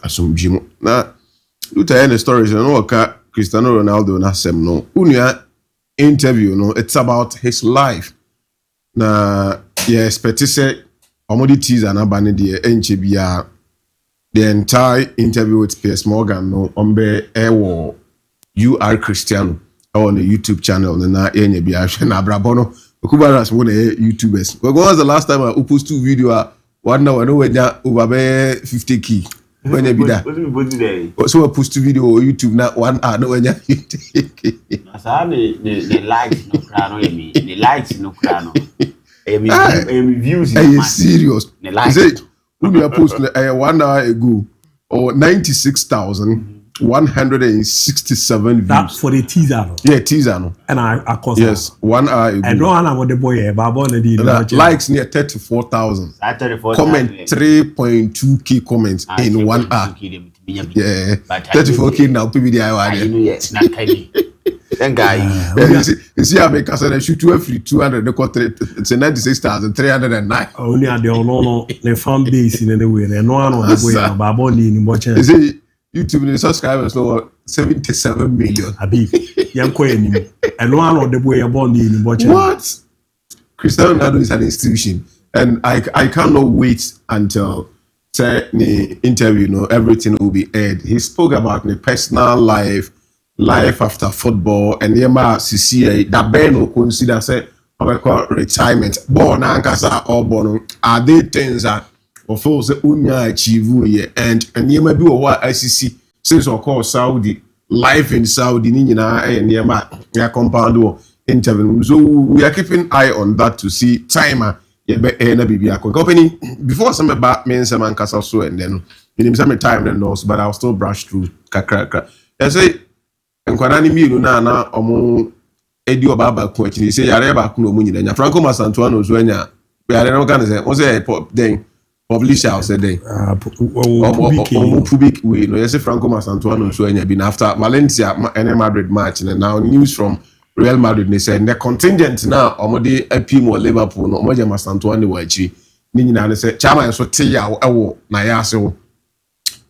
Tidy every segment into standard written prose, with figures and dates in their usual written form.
asomdwemu na uta the stories no waka Cristiano Ronaldo na sem no unia interview no it's about his life na expect say omodi teaser na ba ne de enche bia the entire interview with Piers Morgan no ombe ewo you are Cristiano on the YouTube channel na enye bia hwe na abrabono okubaras wo na YouTubers when was the last time I post two video one hour no wenya over 50k when you be that so I post two video on YouTube na 1 hour no wenya asa the likes no krano emi the likes no krano emi views are you serious the likes when you post 1 hour ago or 96,167 views. That for the teaser no? Yeah, teaser no. And I cost yes, 1 hour ago. I don't know what the boy likes near 34,000. Comment 3.2k comments in 1 hour. Yeah, 34k now. People yes, not tiny. Then guy, you see, I make us a shoot 200. It's 96,309. Only at the no the fan base in any way. No one on the boy Baboni in watching. You see, YouTube the subscribers no 77 million. Habib, young queen, and no one on the boy Baboni in watching. What? Cristiano Ronaldo is an institution, and I cannot wait until the interview. Everything will be aired. He spoke about the personal life after football, and Yama CCA that Ben will consider say retirement. Born ankasa or born are they things that of course unya achieve and Yama be what ICC since of course Saudi life in Saudi and Yama compound interview. So we are keeping eye on that to see timer company before some about men some ankasa so and then in some time and those, but I'll still brush through kakra. I say nkwadani mienu na omo edi obaba ku achi say yare ba ku no munyina nya Franco Mastantuono zo anya yare no kan say o say then publisher say then public we no say Franco Mastantuono zo anya been after Valencia and Madrid match and now news from Real Madrid they say the contingent now omo dey appeal mo Liverpool no omo je Mastantuono wa achi ni nyina na say chairman so te ya ewo na ya ase wo.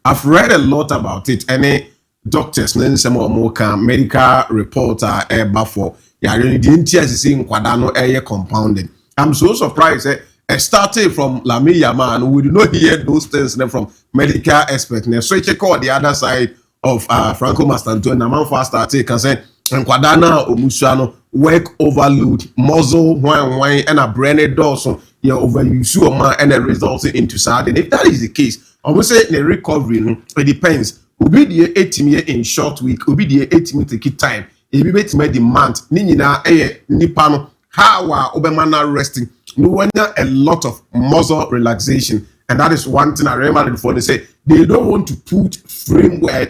I've read a lot about it and doctors na some more medical reporter for really didn't see nkwadano compounded. I'm so surprised it started from Lamine Yamal. We do not hear those things from medical experts. So check out the other side of Franco Mastantuono. Na man fast started can say nkwadana omusano work overload muscle wine and a brain also overuse and it results into sadness. If that is the case, I would say the recovery it depends. Obi die 18 year in short week, obi die 18 take time. Ebi betima demand ni nyina nipa no how obema na resting. No wonder a lot of muscle relaxation, and that is one thing I remember before they say they don't want to put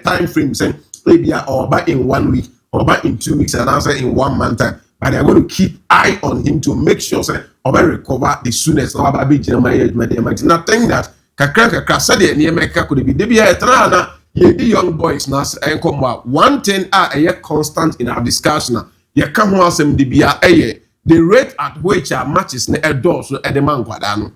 time frame say maybe or back in 1 week or back in 2 weeks and answer in 1 month time. But they're going to keep eye on him to make sure say or recover the soonest or be nothing that kakra said the America could be debi the young boys now and come out. One thing are constant in our discussion. You come on some DBA the rate at which our matches ne adore so at the man quadano.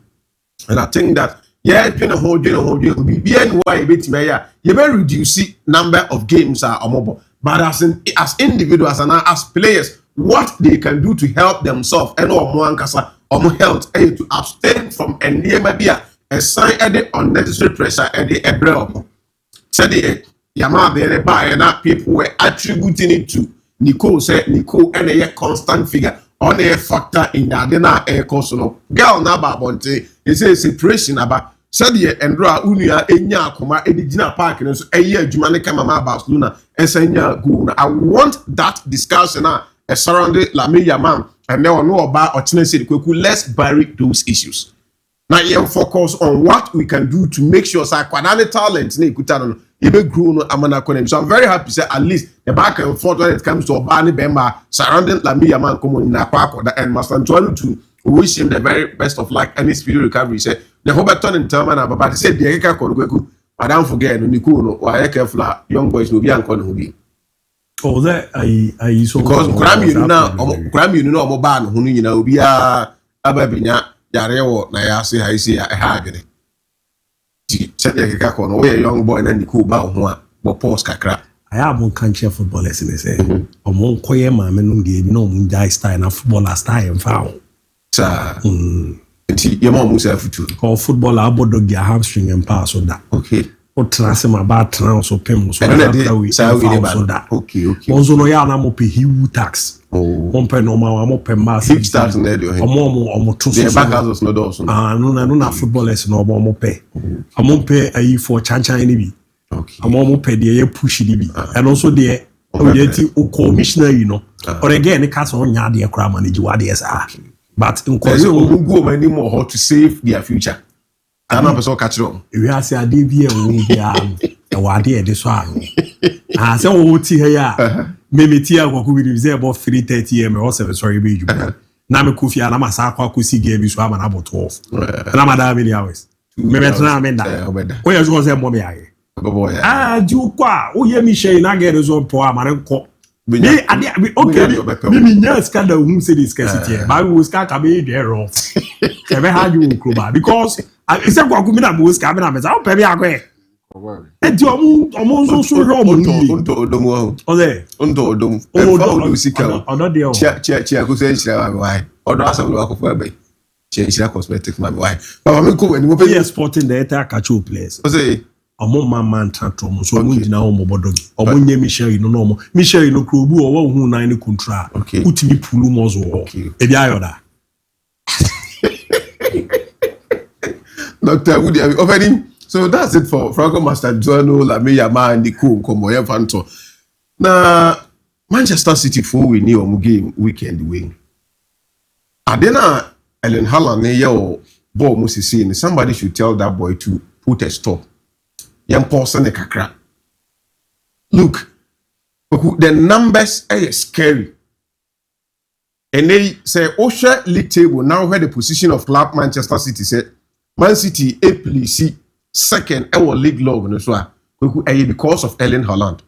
And I think that can hold you be BNY bit mayor. You may reduce the number of games are mobile. But as individuals and as players, what they can do to help themselves and or more health to abstain from and maybe a sign at the unnecessary pressure at the ebrew. Said the Yamal there by and people were attributing it to Nico said Nico and a constant figure on a factor in the dinner air course. Girl now babonte is a separation about said the Andra Unia Enya Kuma Edina Park and a year Jumanica Mama Barcelona and Senya Guna. I want that discussion surrounding Lamine Yamal and now know about Ochinese let's bury those issues. Now you focus on what we can do to make sure that quadani talent ne kutano ebe grow no amana konem. So I'm very happy to say at least the back and forth when it comes to Obani Bemba surrounding Lamine Yamal common na Kwako and Mastantuono to wish him the very best of luck and his speedy recovery. Say the Hoberton in Terman but he said the Eka Konuku, but don't forget no Nico why careful young boys will be uncon who be. Oh that I so because Grammy you know Moban who you know be Ababinya Yarewo na ya say I see a hagene. Check your cacon, where a young boy and the cool bow one, but pause cacra. I have one country footballers in the same. On one koye man, no game, no die style, and footballer style and foul. Sir, your mom was have to call footballer about dog your hamstring and pass on that. okay. What transfer my bad trans or pim so that. Okay. Also, no yana mo pay huge tax. One pen no more pen mass. Huge tax in there, or more two. The back houses no doors. No, footballers no more pay. I won't pay a for chancha any. Okay. I'm more pay the push it and also the commissioner, you know. Or again, the cats on yard the crime manage what they are. But in Korea, who go anymore how to save their future. I'm not so catch on. We are say DIABY and we are this one. I say oh here. Maybe tia go be reserve about 3:30 am or 7 sorry be you. Na me kufi na masa kwa kusi game so am na about 12. Na madam many hours. Me betra me da. We just go say mo me aye. Boy. Ju kwa o ye mi shey na get result po amare nko. Me okay. Me nya skanda who say this scarcity. But we will start ka be there off. Ebe ha ju nkroba because I said kwa kumina mo ska me na me say o pe bi akwe. Enti omo so ro mo ni. Unto odom sika. Odo de o. Chia ko say chira why. Odo asam lo akofo ebe. Chira cosmetic man why. Baba me ko eni mo pe sporting the enter catch up players. O say omo man tantrum so mo jina omo bodogi. Omo nye Michel no omo. Michel no kro bu owo hu na ni contra. Utimi pulu mozo. E bia yoda. Dr. Woody, offering. So that's it for Franco Mastantuono, Lamine, Yamal, and the cool Komoye Fanto. Now, Manchester City for we knew on game weekend win. Adena Ellen Haaland yo ball must see somebody should tell that boy to put a stop. Young person a kakra. Look, the numbers are scary. And they say Osha League table now where the position of club Manchester City said Man City APC second our league log no so because of Erling Haaland.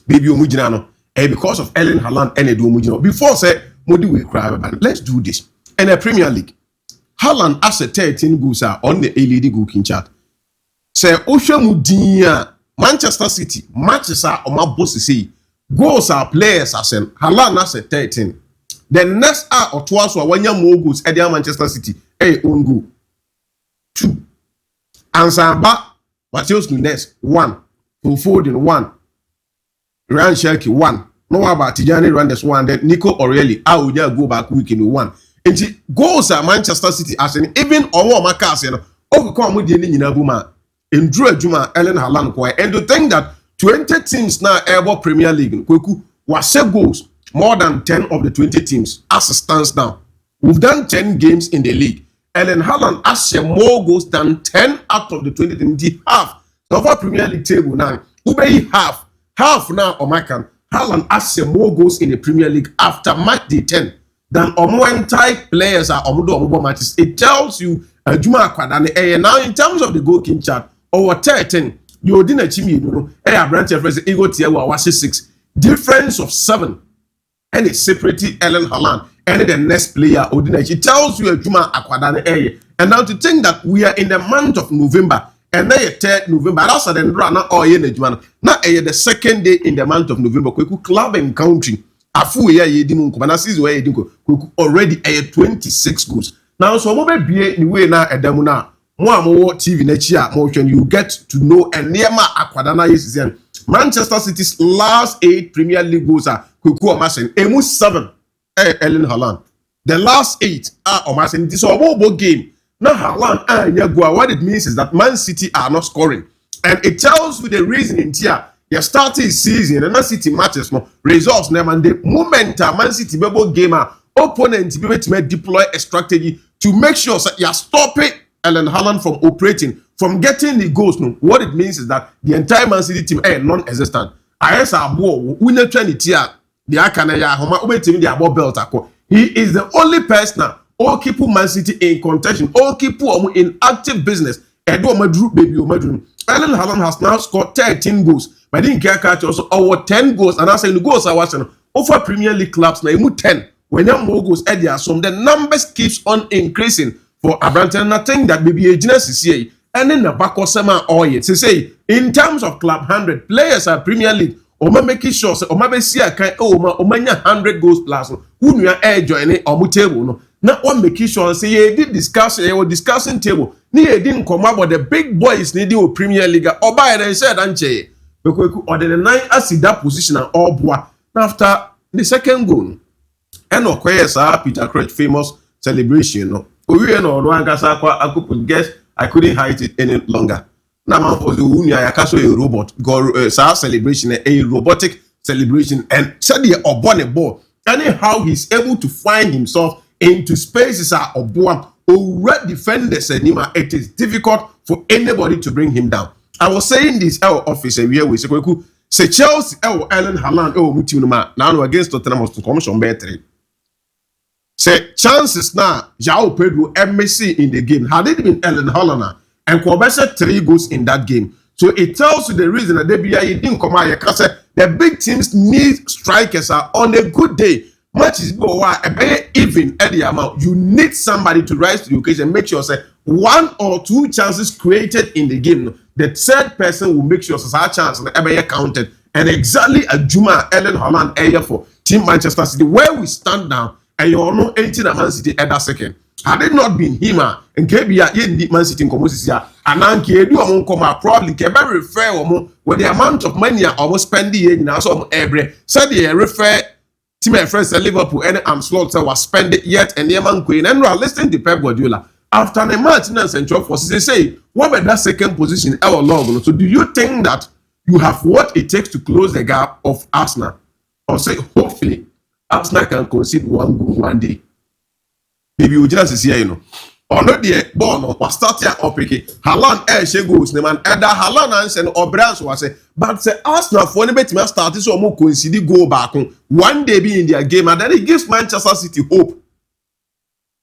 Baby omujina no because of Erling Haaland and do omujina. Before say modi we cry about let's do this. In the Premier League, Haaland has a 13 goals on the A-League goal king chart. Say Osha Mudinya Manchester City matches are on my boss say goals are players as Haaland has a 13. The next hour or twice or 1 year more goals at Manchester City own goal. 2. Ansamba, Matheus Nunes, 1. Foden, 1. Ryan Shelky, 1. No about Tijani Randes, 1. Then Nico Aureli, I will go back weekend 1. And the goals at Manchester City as an even or more Macas, overcome with the Nabuma, and Drew Juma, Erling Haaland, and to think that 20 teams now ever Premier League, was 7 goals, more than 10 of the 20 teams as it stands now. We've done 10 games in the league. Erling Haaland has more goals than 10 out of the 20 half. So for Premier League table now, Ubei half now Omakan. Haaland has more goals in the Premier League after match day 10 than entire players are Omudo matches. It tells you Juma Kwadane now in terms of the goal king chart over 13. You didn't achieve branch of ego tier was 6 difference of 7 and it's separately Erling Haaland. And the next player, Odinage, tells you a Juma Akwadane area. And now to think that we are in the month of November, and then 3rd November, that's the run or Juma. Now the second day in the month of November, club and country. Afu ya yedimu kumana season where yedinko already 26 goals. Now so mo be ni way na edamu na mo TV na chia mo you get to know and near ma Akwadana season. Manchester City's last 8 Premier League goals are Kuku Omasen, emu 7. Erling Haaland. The last 8 are Omasen. This is a mobile game. Now Haaland and Yagua. What it means is that Man City are not scoring, and it tells you the reason in here. They started season and Man City matches no results. Now and the moment Man City mobile gamer opponent be able to deploy a strategy to make sure that you are stopping Erling Haaland from operating, from getting the goals. No, what it means is that the entire Man City team are non-existent. IS ABOU winner 20 tier. The Akanaya Homa Ubetimi the above belt. He is the only person now. All keep Man City in contention. All keep in active business. Edo Madru baby Madru. Erling Haaland has now scored 13 goals. But didn't care catch also over 10 goals. And I say the goals are watching over Premier League clubs now. 10. When you more goals at the the numbers keeps on increasing for Abrante. And I think that maybe a genius is here. and then the back of summer all yet. Say in terms of club 100 players are Premier League. Oma making sure say oma be see akan oma nya 100 goals plus who you are join omo table no na one making sure say ye did discussing table ni ye didn't come about the big boys need the Premier League oba and said anche because or the nine as that position and all boa after the second goal and okoye sir Peter Crouch famous celebration no we no angasa I could guess I couldn't hide it any longer. Na man for the unia yakaso a robot go celebration a robotic celebration and said the obone ball anyhow he's able to find himself into spaces are oboa or red defenders anima it is difficult for anybody to bring him down. I was saying this our office and we say Chelsea Erling Haaland mutinuma now against Tottenham to commission better. Say chances now João Pedro MSC in the game had it been Erling Haaland and Kwabese 3 goals in that game. So it tells you the reason that they didn't come out here. The big teams need strikers are on a good day. Matches go even at the amount. You need somebody to rise to the occasion. Make sure say 1 or 2 chances created in the game. The third person will make sure that chance counted. And exactly a Juma Erling Haaland area for Team Manchester City where we stand now. And you all know 18 Man City at that second. Had it not been him, and KBA in Man City in Comosisia, and Anki do among Coma probably can refer with the amount of money I almost spending now some every said the refer to my friends at Liverpool and Slaughter was spent yet and the man Queen and listening to Pep Guardiola. After the maintenance and job forces, they say, what about that second position our long? So do you think that you have what it takes to close the gap of Arsenal? Or say, hopefully, Arsenal can concede 1 goal one day. Maybe you just see you know. Or not the ball was starting up again. Haaland she goes the man and that Haaland and Obrans was say but say Arsenal for any bit start so more concede go back one day be in their game and then it gives Manchester City hope.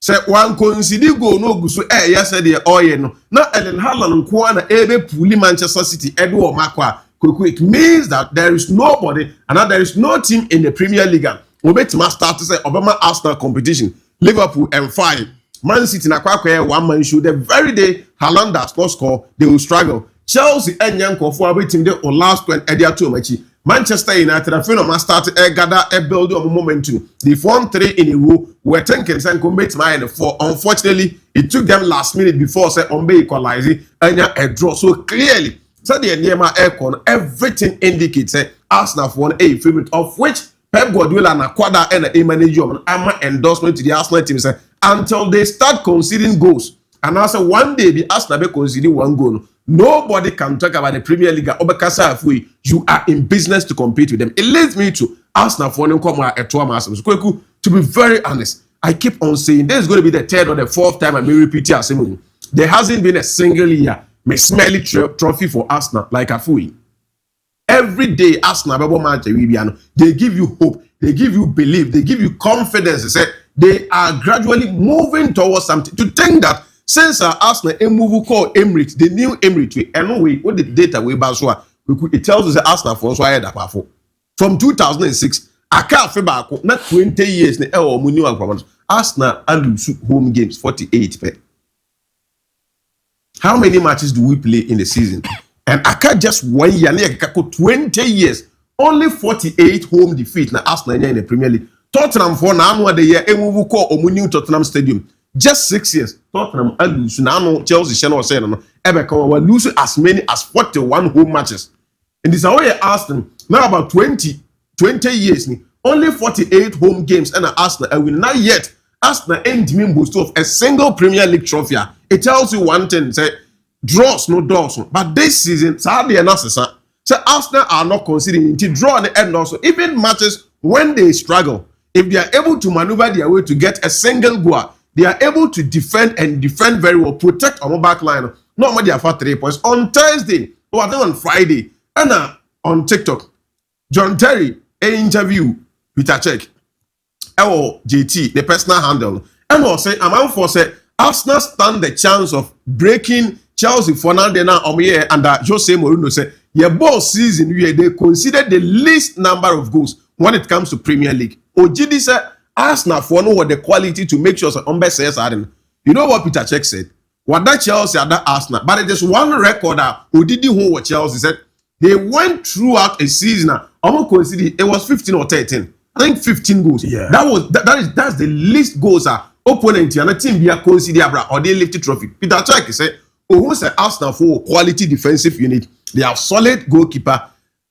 Say one concede go no go so yesterday no. Now Erling Haaland nko na ebe puli Manchester City Edward Makwa it means that there is nobody and there is no team in the Premier League. Obetima start to say Obama Arsenal competition. Liverpool M5, Man City na kwakwe one man show the very day Haaland does not score, they will struggle. Chelsea and Yanko for a team the last one Edia to Machi. Manchester United a film start gather a build of momentum. They won 3 in a row. Were 10 and commit mine 4. Unfortunately, it took them last minute before say Ombe equalizing and a draw. So clearly, so the Niema Aircon, everything indicates Arsenal for a favorite of which Pep Guardiola na kwada and a manager ama endorsement to the Arsenal team say until they start conceding goals and also one day the Arsenal be conceding 1 goal nobody can talk about the Premier League obekasa afui you are in business to compete with them. It leads me to Arsenal for to be very honest I keep on saying this is going to be the 3rd or the 4th time I may repeat it. There hasn't been a single year may smelly trophy for Arsenal like afui. Every day, Arsenal they give you hope, they give you belief, they give you confidence. They say they are gradually moving towards something. To think that since Arsenal a move called Emirates, the new Emirates, and we what the data we baswa, it tells us that Arsenal for so that powerful. From 2006, I can't feel back not 20 years. Arsenal and home games 48. How many matches do we play in the season? And I can't just 1 year, 20 years, only 48 home defeat na Arsenal in the Premier League. Tottenham for now the year, move call Omu Tottenham Stadium. Just 6 years, Tottenham and lose now Chelsea Channel saying will lose as many as 41 home matches. And this is how you asked them now about 20 years, only 48 home games and Arsenal and will not yet Arsenal end boost of a single Premier League trophy. It tells you one thing, say draws no doors. But this season, sadly enough, so Arsenal are not considering to draw and end also. Even matches when they struggle, if they are able to maneuver their way to get a single goal, they are able to defend and defend very well, protect our back line. Not more than 3 points. On Thursday, or on Friday, and on TikTok, John Terry, an interview with a check. JT, the personal handle, and will say, I'm out for say, Arsenal stand the chance of breaking Chelsea for now, and Jose Mourinho say, your ball season, they consider the least number of goals when it comes to Premier League. Ojidi said, Arsenal for know what the quality to make sure that says, you know what Peter Cech said? what that Chelsea at that Arsenal, but it is one record that who did who what Chelsea said they went throughout a season. Almost considered it was 15 or 13. I think 15 goals. Yeah. That's the least goals opponent and a team be a consider or they lift the trophy. Peter Cech said, "Oh, who said Arsenal for quality defensive unit? They have solid goalkeeper.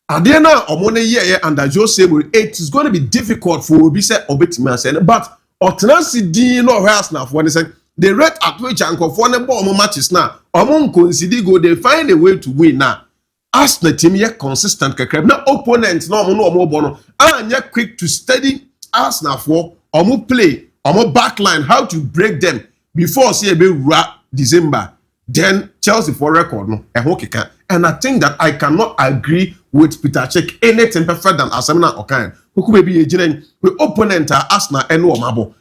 Adena Omone year under Jose Mourinho, it is going to be difficult for Obise Obetima, but Otnasi Dino Arsenal for one second. The rate at which Uncle for the ball matches now, among consider go, they find a way to win now. Arsenal team yet consistent, no opponents, no more bono, and yet quick to steady Arsenal for or play, or backline, how to break them before CB December. Then Chelsea for record, no, a hockey can. And I think that I cannot agree with Peter Cech anything better than Asamina Okan. Who could be a genuine opponent Arsenal and Omabo.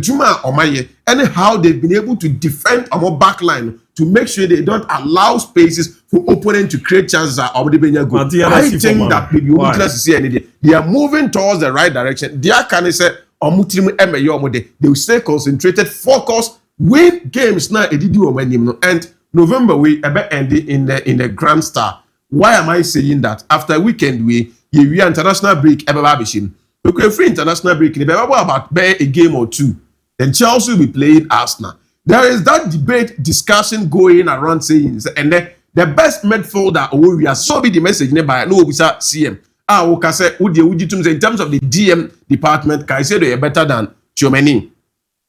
Juma Omaye, and how they've been able to defend our backline to make sure they don't allow spaces for opponent to create chances of the Benya goal. I think that maybe we to see anything. They are moving towards the right direction. They can say they will stay concentrated, focus, win games now. And November we end in the Grand Star. Why am I saying that? After weekend we international break okay, free international break. If about a game or two, then Chelsea will be playing Arsenal. There is that debate, discussion going around saying, and the best midfielder, we are so be the message by no CM. Okay, say, in terms of the DM department, Caicedo is better than Tchouaméni.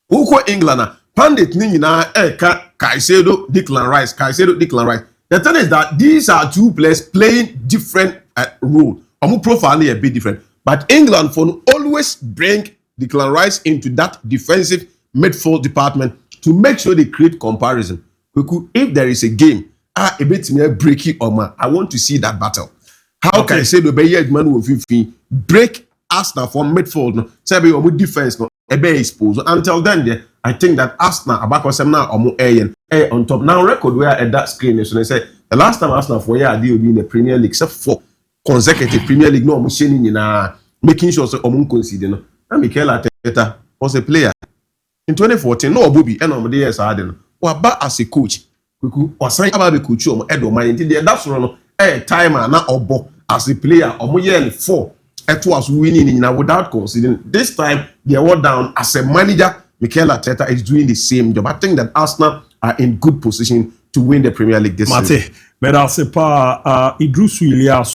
Who England, Pandit Nina, Caicedo, Declan Rice, Caicedo, Declan Rice. The thing is that these are two players playing different roles. Our profile is a bit different. But England for always bring Declan Rice into that defensive midfield department to make sure they create comparison. If there is a game, a bit more breaky or man, I want to see that battle. How can I say the Bayern man will break Arsenal from midfield? No, say be omu defense no, e be exposed. Until then, I think that Arsenal abako sem na omu on top. Now record where at that screen so they say the last time Arsenal for year they will be in the Premier League except for consecutive Premier League no making sure so consider no. And Mikel Arteta was a player in 2014. No Bobby and on the years I didn't. But as a coach, or sign about the coach or Edo my that's no timer na obo as a player or year 4 it was winning without considering. This time they were down as a manager. Mikel Arteta is doing the same job. I think that Arsenal are in good position to win the Premier League this season. Mate, mais c'est pas Idrissou Ilias